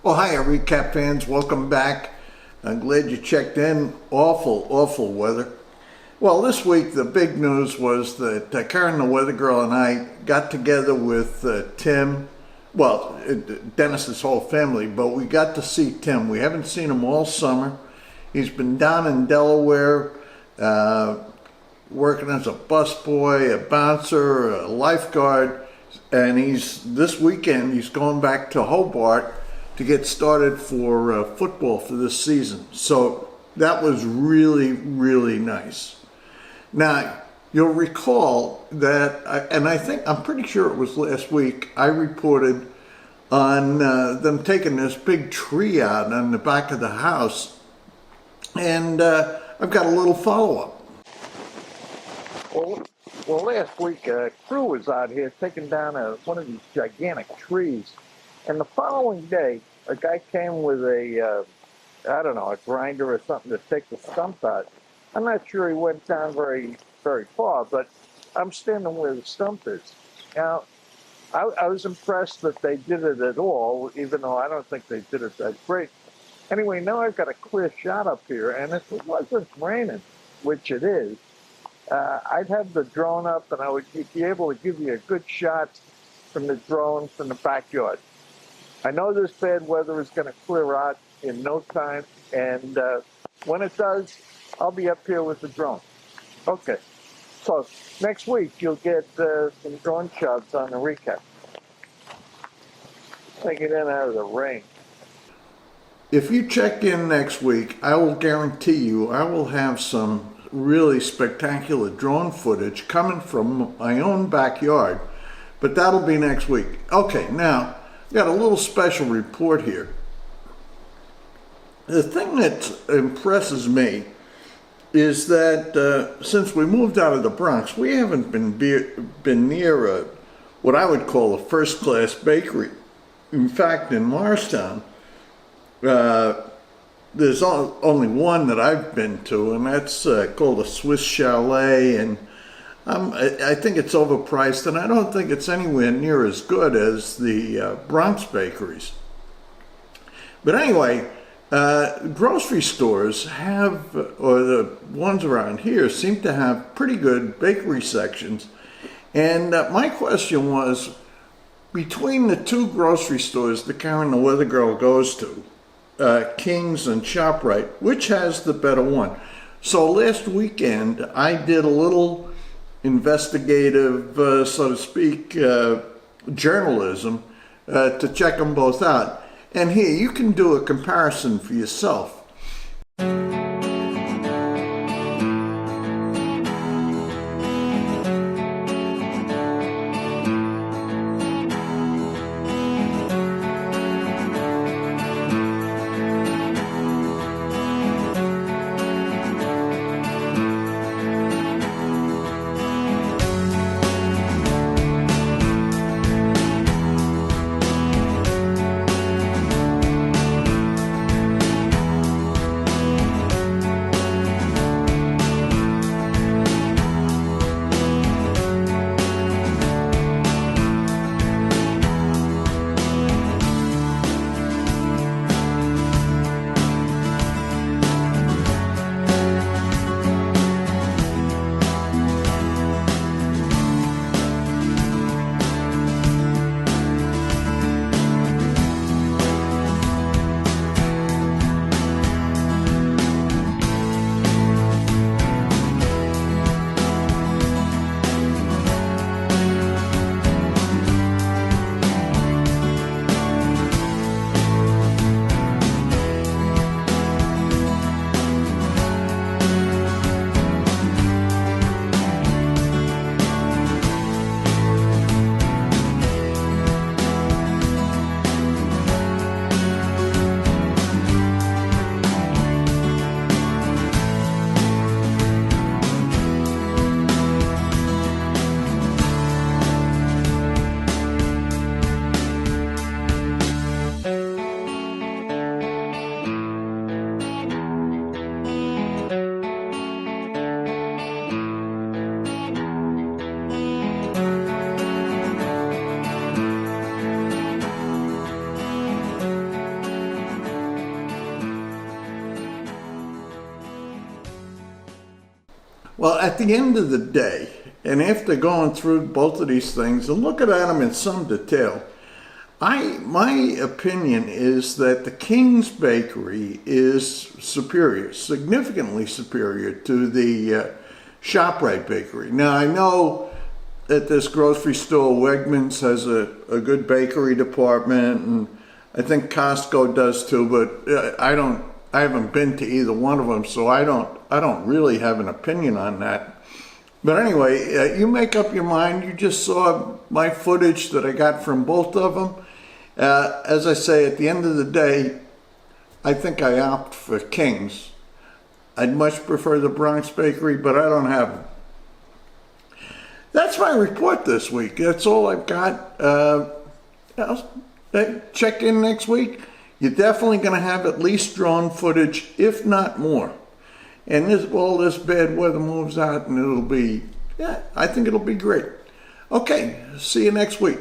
Oh, hi, recap fans. Welcome back. I'm glad you checked in. Awful weather. Well, this week the big news was that Karen, the weather girl, and I got together with Tim. Well, Dennis's whole family, but we got to see Tim. We haven't seen him all summer. He's been down in Delaware, working as a busboy, a bouncer, a lifeguard, and this weekend he's going back to Hobart to get started for football for this season. So that was really nice. Now, you'll recall that, I'm pretty sure it was last week, I reported on them taking this big tree out on the back of the house, and I've got a little follow-up. Well, last week a crew was out here taking down one of these gigantic trees, and the following day, a guy came with a grinder or something to take the stump out. I'm not sure he went down very far, but I'm standing where the stump is. Now, I was impressed that they did it at all, even though I don't think they did it that great. Anyway, now I've got a clear shot up here, and if it wasn't raining, which it is, I'd have the drone up and I would be able to give you a good shot from the drone from the backyard. I know this bad weather is going to clear out in no time, and when it does, I'll be up here with the drone. Okay, so next week you'll get some drone shots on the recap. Take it in out of the rain. If you check in next week, I will guarantee you I will have some really spectacular drone footage coming from my own backyard, but that'll be next week. Okay, now, got a little special report here. The thing that impresses me is that since we moved out of the Bronx, we haven't been near what I would call a first-class bakery. In fact, in Morristown, there's only one that I've been to, and that's called a Swiss Chalet, and I think it's overpriced, and I don't think it's anywhere near as good as the Bronx bakeries. But anyway, grocery stores have, or the ones around here, seem to have pretty good bakery sections. And my question was, between the two grocery stores that Karen the Weather Girl goes to, King's and ShopRite, which has the better one? So last weekend, I did a little investigative, so to speak, journalism to check them both out. And here, you can do a comparison for yourself. Well, at the end of the day, and after going through both of these things and looking at them in some detail, my opinion is that the King's Bakery is superior, significantly superior to the ShopRite Bakery. Now, I know that this grocery store, Wegmans, has a good bakery department, and I think Costco does too, but I haven't been to either one of them, so I don't really have an opinion on that. But anyway, you make up your mind. You just saw my footage that I got from both of them. As I say, at the end of the day, I think I opt for King's. I'd much prefer the Bronx Bakery, but I don't have them. That's my report this week. That's all I've got. Check in next week. You're definitely going to have at least drone footage, if not more. And all this bad weather moves out, and I think it'll be great. Okay, see you next week.